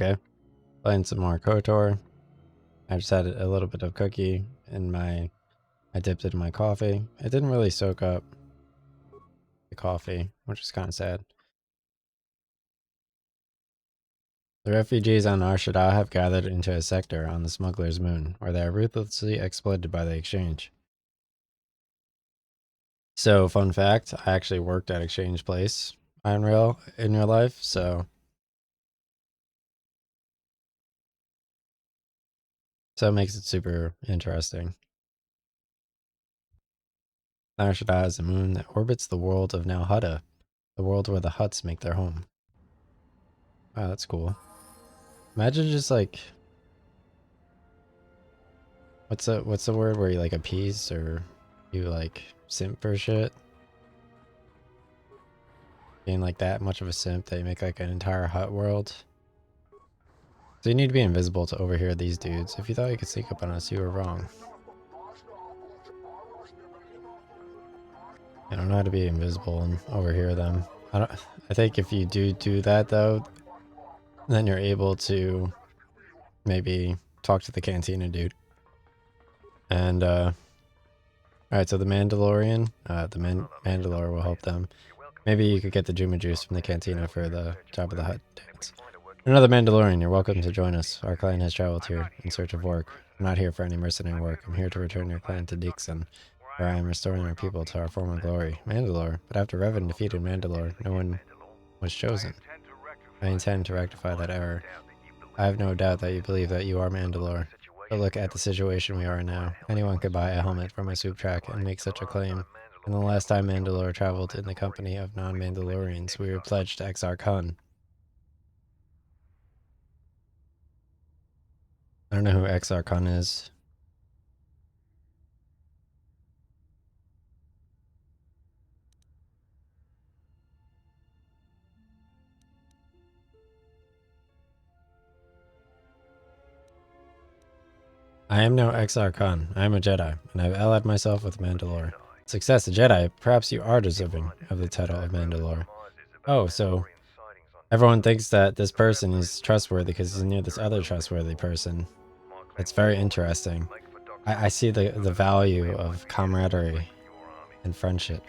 Okay, playing some more KOTOR. I just had a little bit of cookie in my, I dipped it in my coffee. It didn't really soak up the coffee, which is kind of sad. The refugees on Arshada have gathered into a sector on the smuggler's moon, where they are ruthlessly exploited by the exchange. So, fun fact, I actually worked at Exchange Place in real life, so it makes it super interesting. Arshada is a moon that orbits the world of Now Hutta, the world where the Hutts make their home. Wow, that's cool. Imagine just like, what's the word where you like appease or you like simp or shit? Being like that much of a simp that you make like an entire hut world. So you need to be invisible to overhear these dudes. If you thought you could sneak up on us, you were wrong. I don't know how to be invisible and overhear them. I think if you do that though, then you're able to maybe talk to the cantina dude. And alright, so the Mandalorian, Mandalore will help them. Maybe you could get the Juma juice from the cantina for the Jabba the Hutt dance. Another Mandalorian, you're welcome to join us. Our clan has traveled here in search of work. I'm not here for any mercenary work. I'm here to return your clan to Dixon, where I am restoring our people to our former glory. Mandalore, but after Revan defeated Mandalore, no one was chosen. I intend to rectify that error. I have no doubt that you believe that you are Mandalore. But look at the situation we are in now. Anyone could buy a helmet from a soup track and make such a claim. And the last time Mandalore traveled in the company of non-Mandalorians, we were pledged to Exar Kun. I don't know who Exar Kun is. I am no Exar Kun. I am a Jedi, and I have allied myself with Mandalore. Success, a Jedi. Perhaps you are deserving of the title of Mandalore. Oh, so everyone thinks that this person is trustworthy because he's near this other trustworthy person. It's very interesting. I see the value of camaraderie and friendship.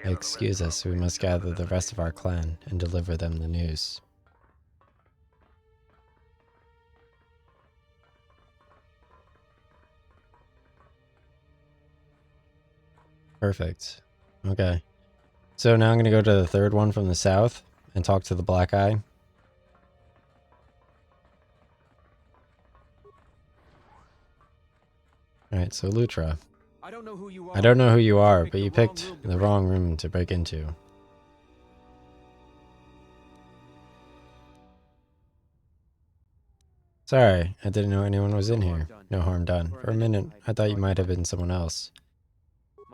Excuse us, we must gather the rest of our clan and deliver them the news. Perfect. Okay. So now I'm going to go to the third one from the south and talk to the black eye. Alright, so Lutra. I don't know who you are, but you picked the wrong room to break into. Sorry, I didn't know anyone was in here. No harm done. For a minute, I thought you might have been someone else.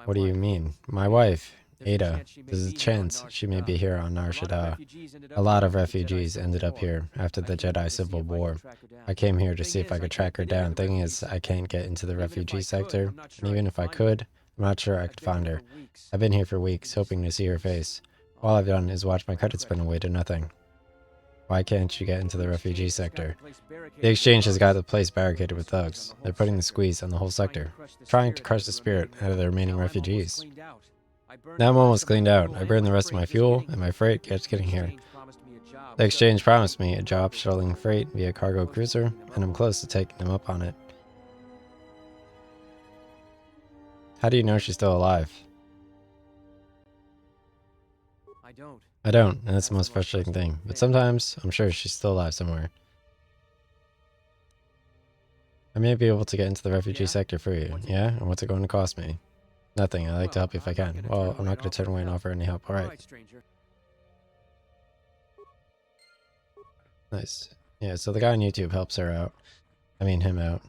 What do you mean? My wife, Ada. There's a chance she may be here on Nar Shaddaa. A lot of refugees ended up here after the Jedi Civil War. I came here to see if I could track her down. Thing is, I can't get into the refugee sector, and even if I could, I'm not sure I could find her. I've been here for weeks, hoping to see her face. All I've done is watch my credits spin away to nothing. Why can't you get into the refugee sector? The exchange has got the place barricaded with thugs. They're putting the squeeze on the whole sector, trying to crush the spirit out of the remaining refugees. Now I'm almost cleaned out. I burned the rest of my fuel, and my freight keeps getting here. The exchange promised me a job shuttling freight via cargo cruiser, and I'm close to taking them up on it. How do you know she's still alive? I don't, and that's the most frustrating thing. But sometimes, I'm sure she's still alive somewhere. I may be able to get into the refugee sector for you, yeah? And what's it going to cost me? Nothing. I like to help you if I can. Well, I'm not going to turn away and offer any help. Alright. Nice. Yeah, so the guy on YouTube helps her out. I mean, him out.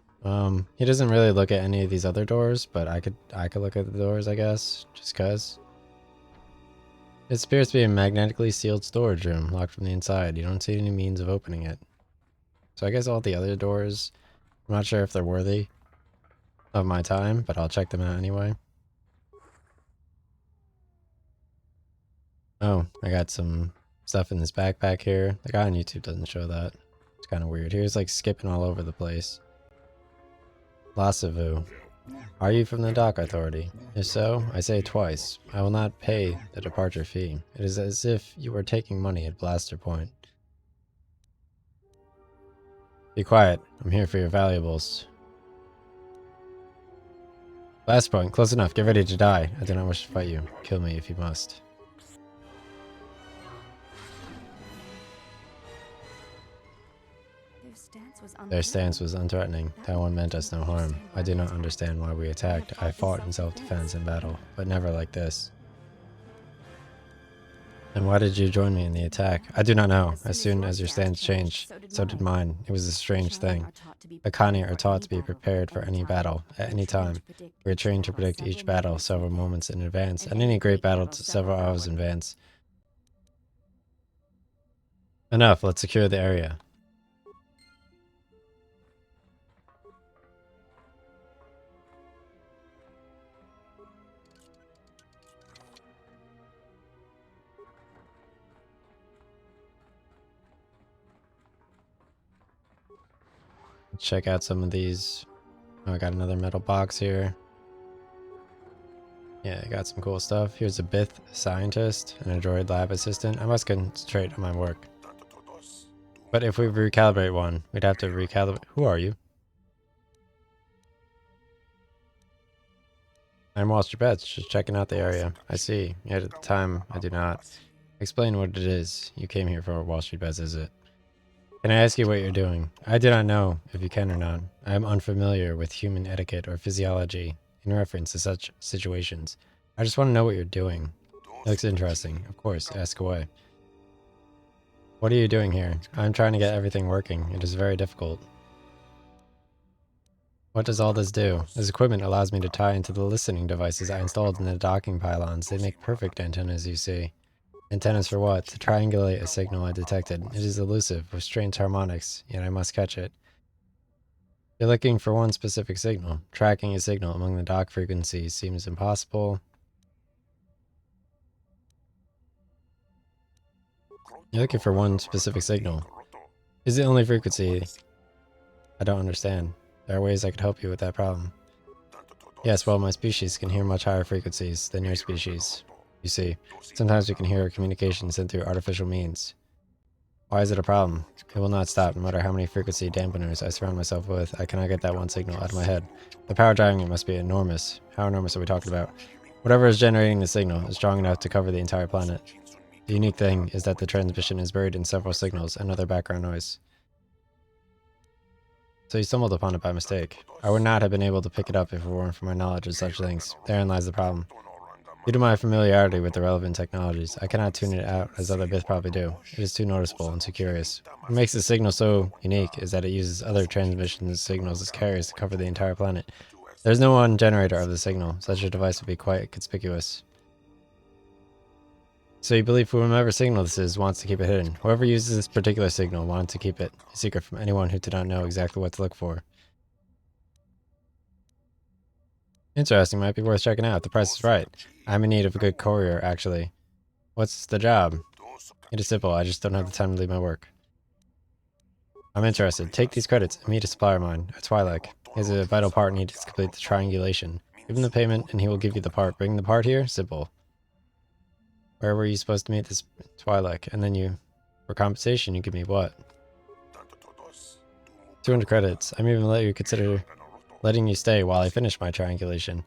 He doesn't really look at any of these other doors, but I could look at the doors, I guess, just cuz. It appears to be a magnetically sealed storage room, locked from the inside. You don't see any means of opening it. So I guess all the other doors, I'm not sure if they're worthy of my time, but I'll check them out anyway. Oh, I got some stuff in this backpack here. The guy on YouTube doesn't show that. It's kind of weird. Here's like skipping all over the place. Lasavu. Are you from the dock authority? If so, I say twice. I will not pay the departure fee. It is as if you were taking money at Blaster Point. Be quiet. I'm here for your valuables. Blaster Point, close enough. Get ready to die. I do not wish to fight you. Kill me if you must. Their stance was unthreatening. That one meant us no harm. I do not understand why we attacked. I fought in self-defense in battle, but never like this. And why did you join me in the attack? I do not know. As soon as your stance changed, so did mine. It was a strange thing. Akani are taught to be prepared for any battle, at any time. We are trained to predict each battle several moments in advance, and any great battle several hours in advance. Enough, let's secure the area. Check out some of these. Oh, I got another metal box here. Yeah, I got some cool stuff. Here's a Bith scientist and a droid lab assistant. I must concentrate on my work. But if we recalibrate one, we'd have to recalibrate. Who are you? I'm Wall Street Bets, just checking out the area. I see. Yet at the time, I do not. Explain what it is you came here for. Wall Street Bets, is it? Can I ask you what you're doing? I do not know if you can or not. I am unfamiliar with human etiquette or physiology in reference to such situations. I just want to know what you're doing. It looks interesting. Of course, ask away. What are you doing here? I'm trying to get everything working. It is very difficult. What does all this do? This equipment allows me to tie into the listening devices I installed in the docking pylons. They make perfect antennas, you see. Antennas for what? To triangulate a signal I detected. It is elusive, with strange harmonics, yet I must catch it. You're looking for one specific signal. Tracking a signal among the dock frequencies seems impossible. You're looking for one specific signal. Is it the only frequency? I don't understand. There are ways I could help you with that problem. Yes, well, my species can hear much higher frequencies than your species. You see, sometimes we can hear communication sent through artificial means. Why is it a problem? It will not stop, no matter how many frequency dampeners I surround myself with. I cannot get that one signal out of my head. The power driving it must be enormous. How enormous are we talking about? Whatever is generating the signal is strong enough to cover the entire planet. The unique thing is that the transmission is buried in several signals and other background noise. So you stumbled upon it by mistake. I would not have been able to pick it up if it weren't for my knowledge of such things. Therein lies the problem. Due to my familiarity with the relevant technologies, I cannot tune it out as other bits probably do. It is too noticeable and too curious. What makes the signal so unique is that it uses other transmission signals as carriers to cover the entire planet. There is no one generator of the signal. Such a device would be quite conspicuous. So you believe whomever signal this is wants to keep it hidden. Whoever uses this particular signal wanted to keep it a secret from anyone who did not know exactly what to look for. Interesting, might be worth checking out. The price is right. I'm in need of a good courier, actually. What's the job? It is simple, I just don't have the time to leave my work. I'm interested. Take these credits and meet a supplier of mine, a Twi'lek. He has a vital part needed to complete the triangulation. Give him the payment and he will give you the part. Bring the part here? Simple. Where were you supposed to meet this Twi'lek? And then you, for compensation, you give me what? 200 credits. I'm even let you consider letting you stay while I finish my triangulation.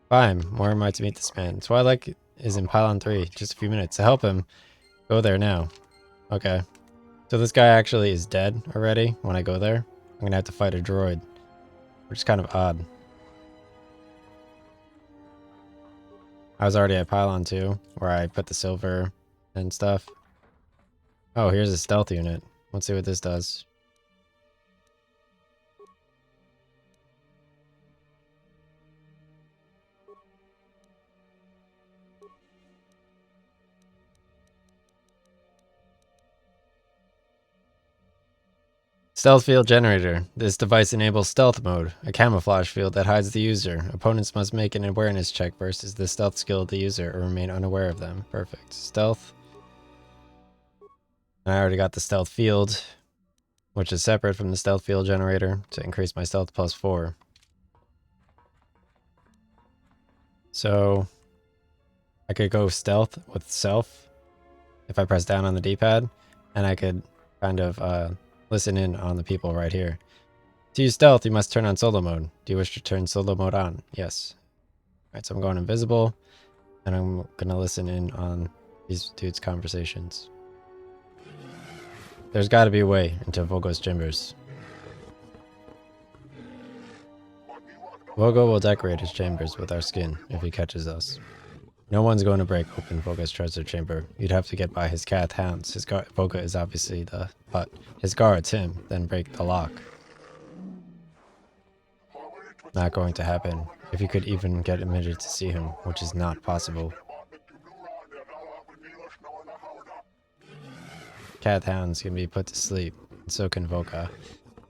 Fine, where am I to meet this man? Twi'lek is in Pylon 3, just a few minutes. To help him, go there now. Okay. So this guy actually is dead already when I go there. I'm gonna have to fight a droid, which is kind of odd. I was already at Pylon 2, where I put the silver and stuff. Oh, here's a stealth unit. Let's see what this does. Stealth field generator. This device enables stealth mode, a camouflage field that hides the user. Opponents must make an awareness check versus the stealth skill of the user or remain unaware of them. Perfect. Stealth. I already got the stealth field, which is separate from the stealth field generator to increase my stealth +4. So I could go stealth with self if I press down on the D-pad, and I could kind of listen in on the people right here. To use stealth, you must turn on solo mode. Do you wish to turn solo mode on? Yes. Alright, so I'm going invisible, and I'm going to listen in on these dudes' conversations. There's got to be a way into Vogo's chambers. Vogo will decorate his chambers with our skin if he catches us. No one's going to break open Vogo's treasure chamber. You'd have to get by his cat hounds. Vogo is obviously the Hutt. His guards, him, then break the lock. Not going to happen. If you could even get admitted to see him, which is not possible. Cat hounds can be put to sleep, and so can Voka.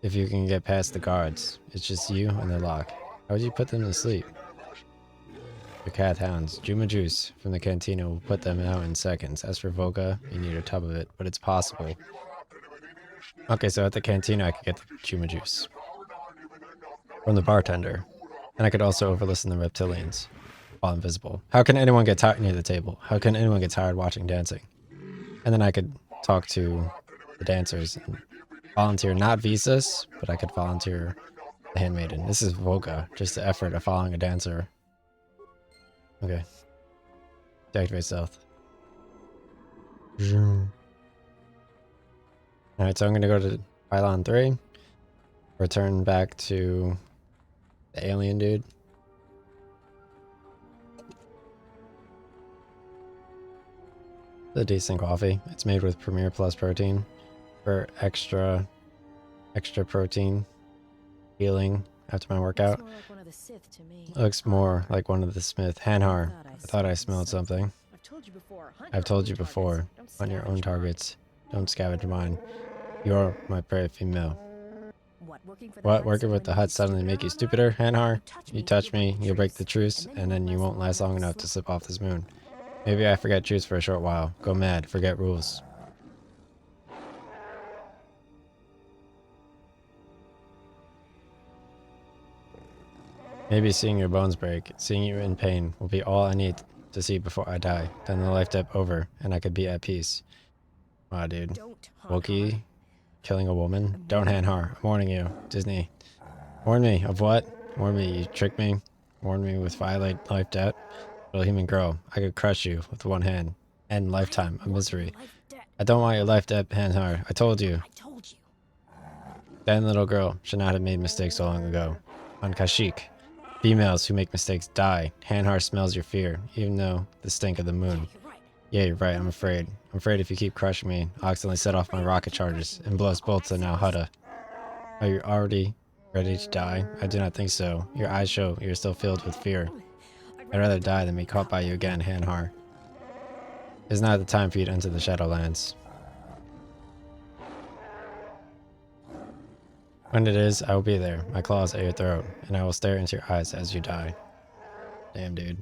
If you can get past the guards, it's just you and the lock. How would you put them to sleep? Your cat hounds, Juma Juice from the cantina will put them out in seconds. As for Voka, you need a tub of it, but it's possible. Okay, so at the cantina I could get the Juma Juice from the bartender. And I could also overlisten the reptilians while invisible. How can anyone get tired near the table? How can anyone get tired watching dancing? And then I could talk to the dancers and volunteer, not visas, but I could volunteer the handmaiden. This is Voka, just the effort of following a dancer. Okay. Deactivate stealth. Alright, so I'm gonna go to pylon 3. Return back to the alien dude. The decent coffee. It's made with Premier Plus protein for extra protein healing after my workout. Looks more like one of the Smith. Hanhar. I thought I smelled something. I've told you before. On your own targets. Don't scavenge mine. You're my prey female. What? Working with the Hutt suddenly make you stupider, Hanhar? You touch me, you'll break the truce, and then you won't last long enough to slip off this moon. Maybe I forget truce for a short while. Go mad, forget rules. Maybe seeing your bones break, seeing you in pain, will be all I need to see before I die. Then the life dip over, and I could be at peace. Wow, dude. Wookie killing a woman? Don't, Hanhar. I'm warning you. Disney. Warn me of what? Warn me, you tricked me? Warn me with violate life debt? Little human girl, I could crush you with one hand. End lifetime of misery. I don't want your life debt, Hanhar. I told you. That little girl should not have made mistakes so long ago. On Kashyyyk, females who make mistakes die. Hanhar smells your fear, even though the stink of the moon. Yeah, you're right, I'm afraid. I'm afraid if you keep crushing me, I'll accidentally set off my rocket charges and blow us both to Now Hutta. Are you already ready to die? I do not think so. Your eyes show you're still filled with fear. I'd rather die than be caught by you again, Hanhar. It's not the time for you to enter the Shadowlands. When it is, I will be there, my claws at your throat, and I will stare into your eyes as you die. Damn, dude.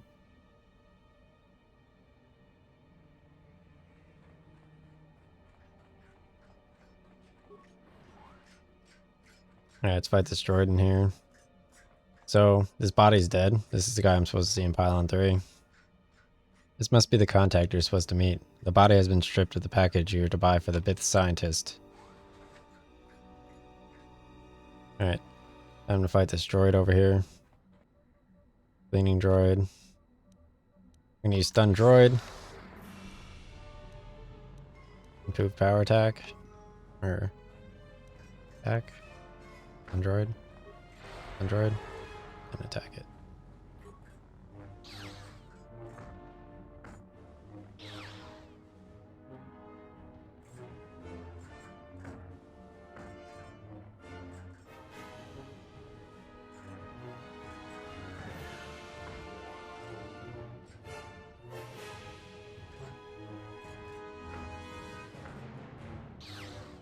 Alright, let's fight this droid in here. So, this body's dead. This is the guy I'm supposed to see in Pylon 3. This must be the contact you're supposed to meet. The body has been stripped of the package you were to buy for the Bith scientist. Alright, time to fight this droid over here. Cleaning droid. I'm gonna use stun droid. Improve power attack. Or attack. Android. Android. And attack it.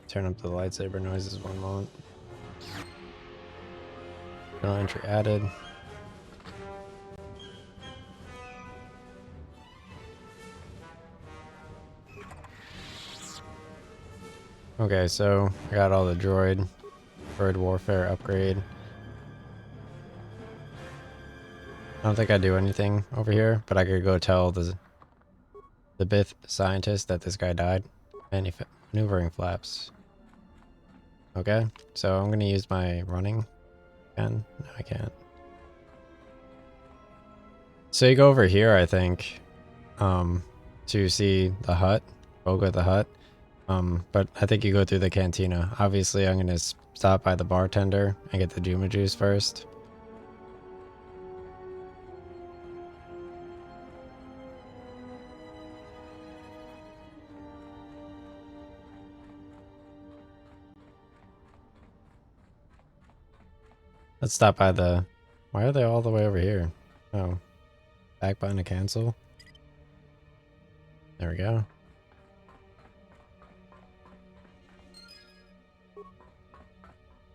Turn up the lightsaber noises 1 moment. No entry added. Okay, so I got all the droid warfare upgrade. I don't think I do anything over here, but I could go tell the Bith scientist that this guy died. Maneuvering flaps. Okay, so I'm gonna use my running again. No, I can't. So you go over here, I think, to see the hut, Boga the Hutt. But I think you go through the cantina. Obviously, I'm gonna stop by the bartender and get the Juma juice first. Let's stop by the... Why are they all the way over here? Oh, back button to cancel. There we go.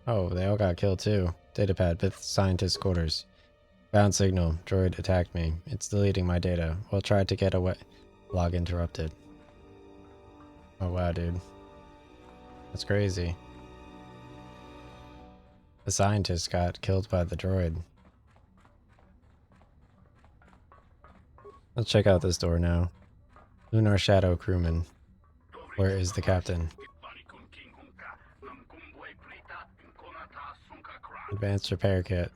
Oh, they all got killed too. Datapad, 5th scientist quarters. Bound signal. Droid attacked me. It's deleting my data. We'll try to get away. Log interrupted. Oh wow, dude. That's crazy. The scientist got killed by the droid. Let's check out this door now. Lunar Shadow crewman. Where is the captain? Advanced repair kit.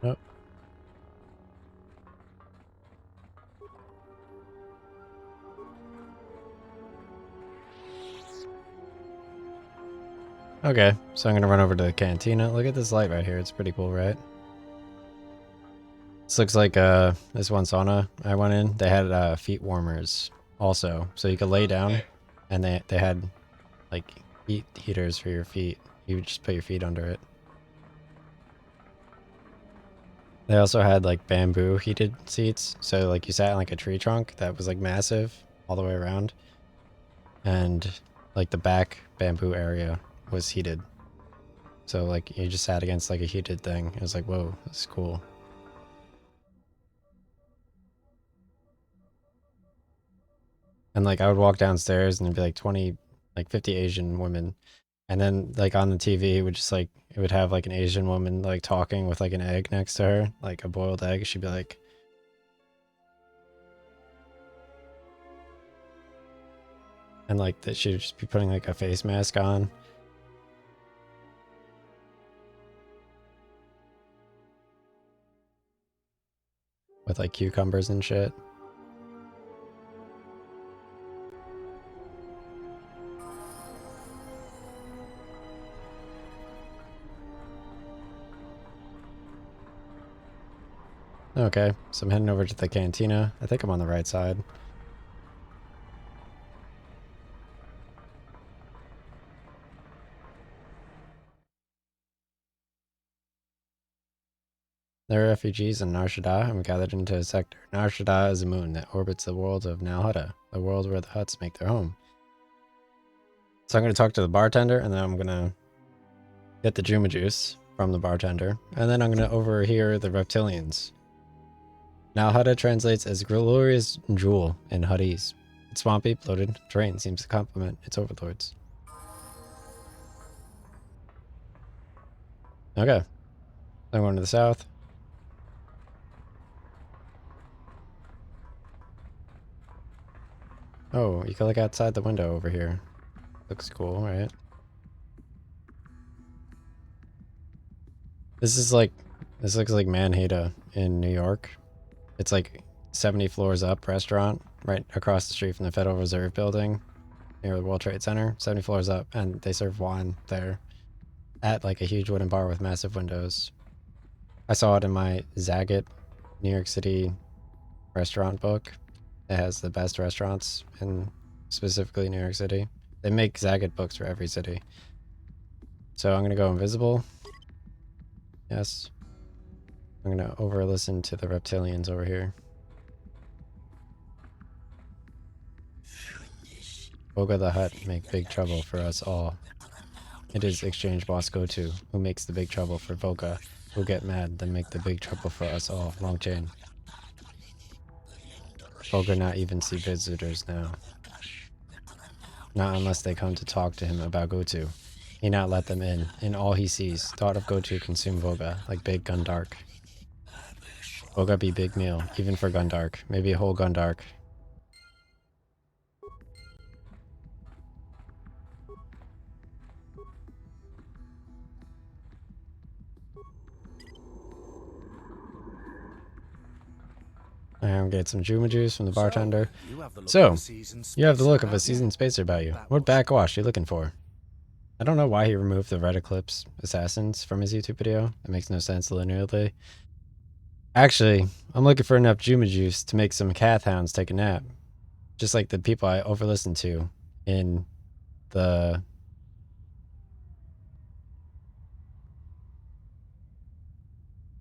Oh. Okay, so I'm gonna run over to the cantina. Look at this light right here. It's pretty cool, right? This looks like this one sauna I went in. They had feet warmers also, so you could lay down, and they had like heat heaters for your feet. You would just put your feet under it. They also had like bamboo heated seats, so like you sat in like a tree trunk that was like massive all the way around, and like the back bamboo area was heated. So like you just sat against like a heated thing. It was like, whoa, this is cool. And like I would walk downstairs and there'd be like 20, like 50 Asian women. And then like on the TV, it would just like, it would have like an Asian woman like talking with like an egg next to her, like a boiled egg. She'd be like, and like that she'd just be putting like a face mask on. With like cucumbers and shit. Okay, so I'm heading over to the cantina. I think I'm on the right side. There are refugees in Nar Shaddaa and we gathered into a sector. Nar Shaddaa is a moon that orbits the world of Nal Hutta, the world where the Hutts make their home. So I'm going to talk to the bartender and then I'm going to get the Juma juice from the bartender. And then I'm going to overhear the reptilians. Nal Hutta translates as glorious jewel in Huttese. Its swampy, bloated terrain seems to complement its overlords. Okay. I'm going to the south. Oh, you can look outside the window over here. Looks cool, right? This looks like Manhattan in New York. It's like 70 floors up restaurant right across the street from the Federal Reserve building near the World Trade Center. 70 floors up, and they serve wine there at like a huge wooden bar with massive windows. I saw it in my Zagat New York City restaurant book. It has the best restaurants in specifically New York City. They make Zagat books for every city. So I'm gonna go invisible. Yes. I'm gonna over listen to the reptilians over here. Boga the Hutt make big trouble for us all. It is exchange boss go-to, who makes the big trouble for Voka, who'll get mad, then make the big trouble for us all. Long chain. Voka not even see visitors now. Not unless they come to talk to him about Gotu. He not let them in all he sees. Thought of Gotu consume Voga, like big Gundark. Voga be big meal, even for Gundark. Maybe a whole Gundark. And get some Juma juice from the bartender. So, you have the look of a seasoned spacer about you. What backwash are you looking for? I don't know why he removed the Red Eclipse Assassins from his YouTube video. It makes no sense linearly. Actually, I'm looking for enough Juma juice to make some Cath Hounds take a nap. Just like the people I overlistened to in the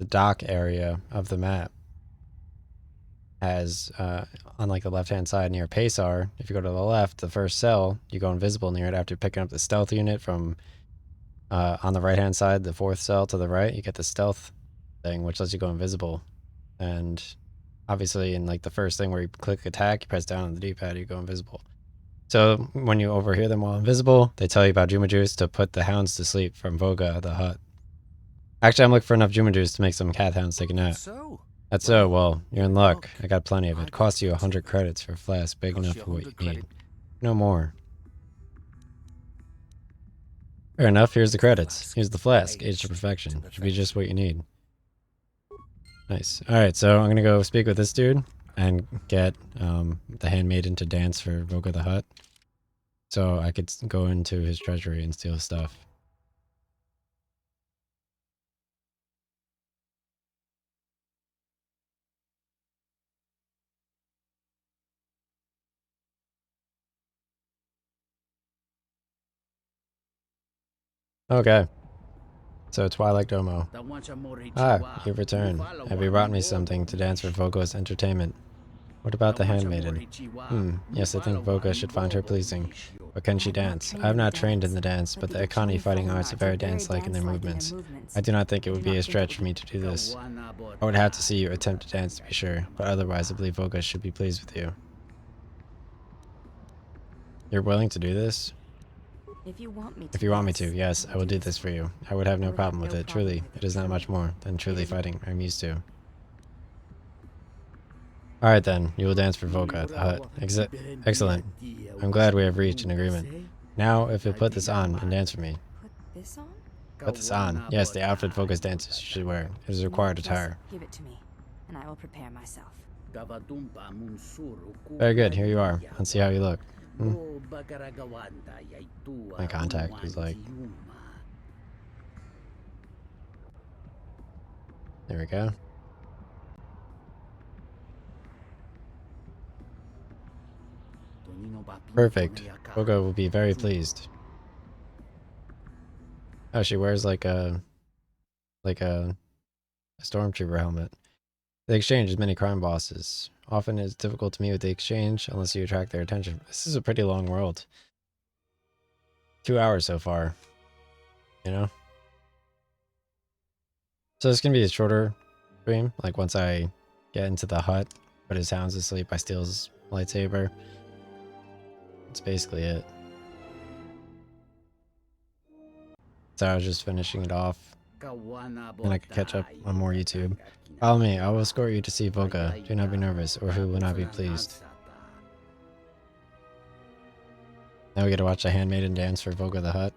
dock area of the map. Has on like the left hand side near Paysar, if you go to the left, the first cell, you go invisible near it after picking up the stealth unit from on the right hand side, the fourth cell to the right, you get the stealth thing, which lets you go invisible. And obviously in like the first thing where you click attack, you press down on the D-pad, you go invisible. So when you overhear them while invisible, they tell you about Juma Juice to put the hounds to sleep from Voga the Hutt. Actually, I'm looking for enough Juma Juice to make some Cath Hounds take a nap. That's so, well, you're in luck. I got plenty of it. Costs you 100 credits for a flask big enough for what you need. No more. Fair enough, here's the credits. Here's the flask, aged to perfection. Should be just what you need. Nice. Alright, so I'm gonna go speak with this dude and get the handmaiden to dance for Voga the Hutt. So I could go into his treasury and steal stuff. Okay. So Twilight Domo. Ah, you've returned. Have you brought me something to dance for Voga's entertainment? What about the handmaiden? Yes, I think Voga should find her pleasing. But can she dance? I have not trained in the dance, but the Akani fighting arts are very dance-like in their movements. I do not think it would be a stretch for me to do this. I would have to see you attempt to dance to be sure, but otherwise I believe Voga should be pleased with you. You're willing to do this? If you want me to, yes, I will do this for you. I would have no problem with it, truly. It is not much more than truly fighting I'm used to. Alright then, you will dance for Voga the Hutt. Excellent. I'm glad we have reached an agreement. Now, if you'll put this on and dance for me. Put this on? Put this on. Yes, the outfit Voga's dancers should wear. It is required attire. Give it to me, and I will prepare myself. Very good, here you are. Let's see how you look. My contact is like... There we go. Perfect. Voga will be very pleased. Oh, she wears like a stormtrooper helmet. The exchange has many crime bosses. Often it's difficult to meet with the exchange unless you attract their attention. This is a pretty long world. 2 hours so far. You know? So it's gonna be a shorter stream. Like once I get into the hut, put his hounds to sleep, I steal his lightsaber. That's basically it. So I was just finishing it off. And I could catch up on more YouTube. Follow me, I will escort you to see Voga. Do not be nervous, or who will not be pleased. Now we get to watch the handmaiden dance for Voga the Hutt.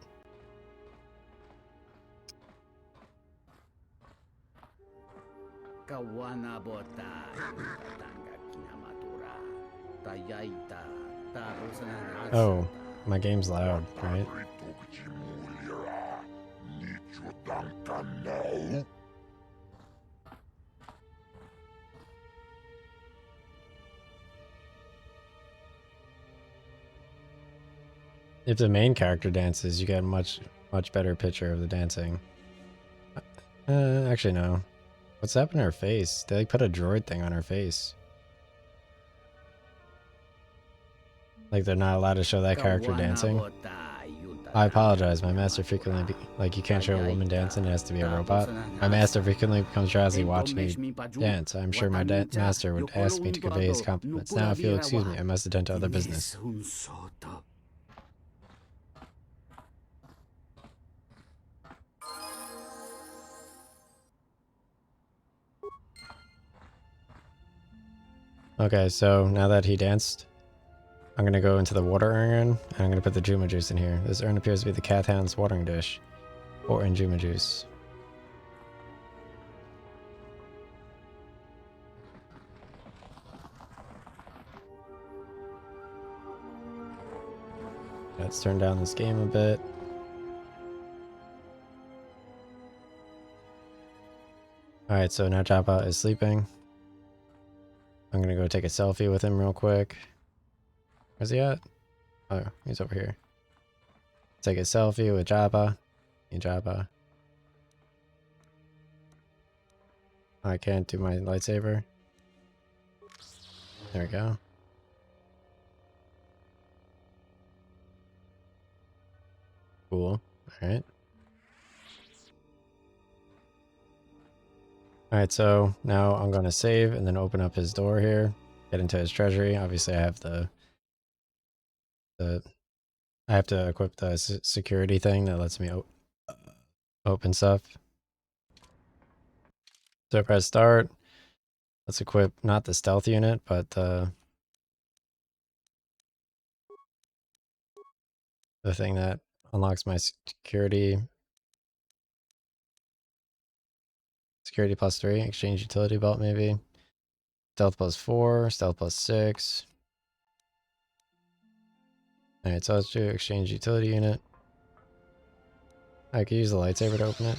Oh, my game's loud, right? If the main character dances, you get a much better picture of the dancing. Actually no. What's happened to her face? They like put a droid thing on her face. Like they're not allowed to show that character dancing. I apologize. My master frequently like you can't show a woman dancing. It has to be a robot. My master frequently becomes drowsy watching you dance. I'm sure my master would ask me to convey his compliments. Now, if you'll excuse me, I must attend to other business. Okay, so now that he danced, I'm gonna go into the water urn, and I'm gonna put the Juma juice in here. This urn appears to be the Cathound's watering dish. Pour in Juma juice. Let's turn down this game a bit. Alright, so now Jabba is sleeping. I'm gonna go take a selfie with him real quick. Where's he at? Oh, he's over here. Take a selfie with Jabba. Hey, Jabba. I can't do my lightsaber. There we go. Cool. Alright. Alright, so now I'm going to save and then open up his door here. Get into his treasury. Obviously, I have I have to equip the security thing that lets me open stuff. So press start. Let's equip not the stealth unit, but the thing that unlocks my security. Security +3, exchange utility belt maybe. Stealth +4, stealth +6. Alright, so let's do exchange utility unit. I could use the lightsaber to open it.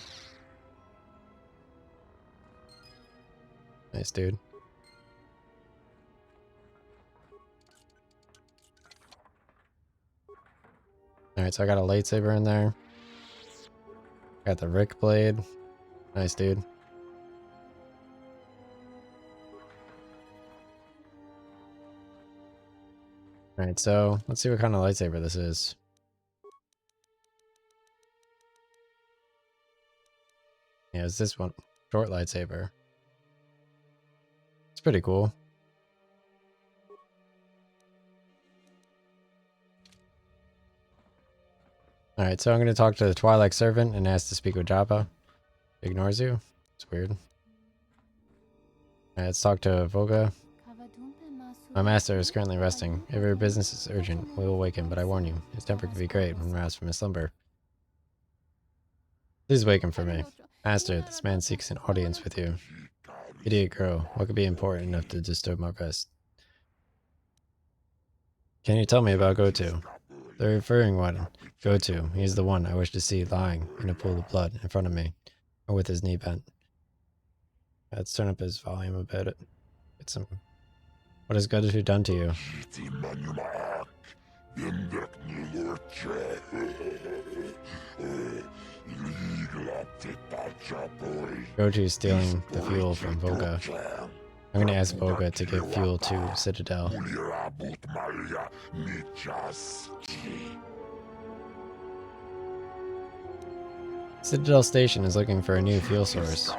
Nice, dude. Alright, so I got a lightsaber in there. Got the Rick blade. Nice, dude. Alright, so let's see what kind of lightsaber this is. Yeah, it's this one. Short lightsaber. It's pretty cool. Alright, so I'm going to talk to the Twilight Servant and ask to speak with Jabba. Ignores you. It's weird. Alright, let's talk to Voga. My master is currently resting. If your business is urgent, we will wake him, but I warn you, his temper can be great when roused from his slumber. Please wake him for me. Master, this man seeks an audience with you. Idiot girl, what could be important enough to disturb my rest? Can you tell me about Goto? The referring one. Goto, he is the one I wish to see lying in a pool of blood in front of me, or with his knee bent. Let's turn up his volume a bit. Get some... What has Goto done to you? Goto is stealing the fuel from Voga. I'm gonna ask Voga to give fuel to Citadel. Citadel Station is looking for a new fuel source.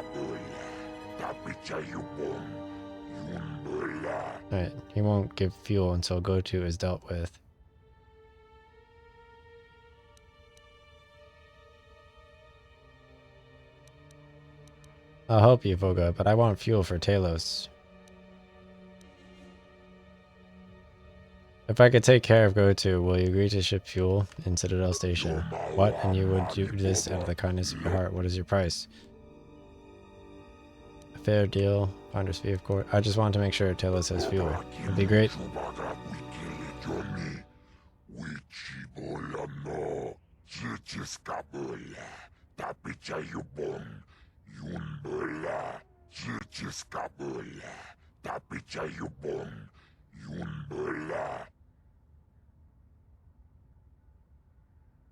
Alright, he won't give fuel until Goto is dealt with. I'll help you, Voga, but I want fuel for Talos. If I could take care of Goto, will you agree to ship fuel in Citadel Station? What? And you would do this out of the kindness of your heart. What is your price? A fair deal. Finder's fee, of course. I just want to make sure Talos has fuel. It'd be great.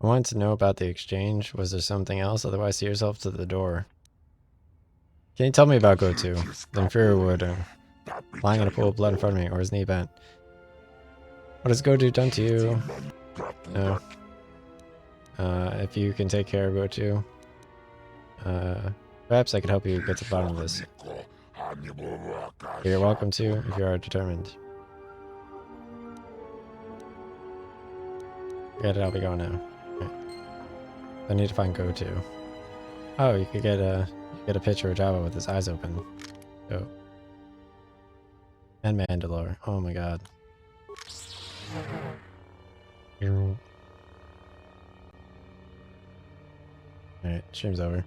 I wanted to know about the exchange. Was there something else? Otherwise, see yourself to the door. Can you tell me about Goto? The inferior would, lying in a pool of blood in front of me, or his knee bent. What has Goto done to you? No. If you can take care of Gochu, perhaps I could help you get to the bottom of this. You're welcome to, if you are determined. Forget it, I'll be going now. Right. I need to find Gochu. Oh, you could get a picture of Jabba with his eyes open. Oh. And Mandalore. Oh my god. Alright, stream's over.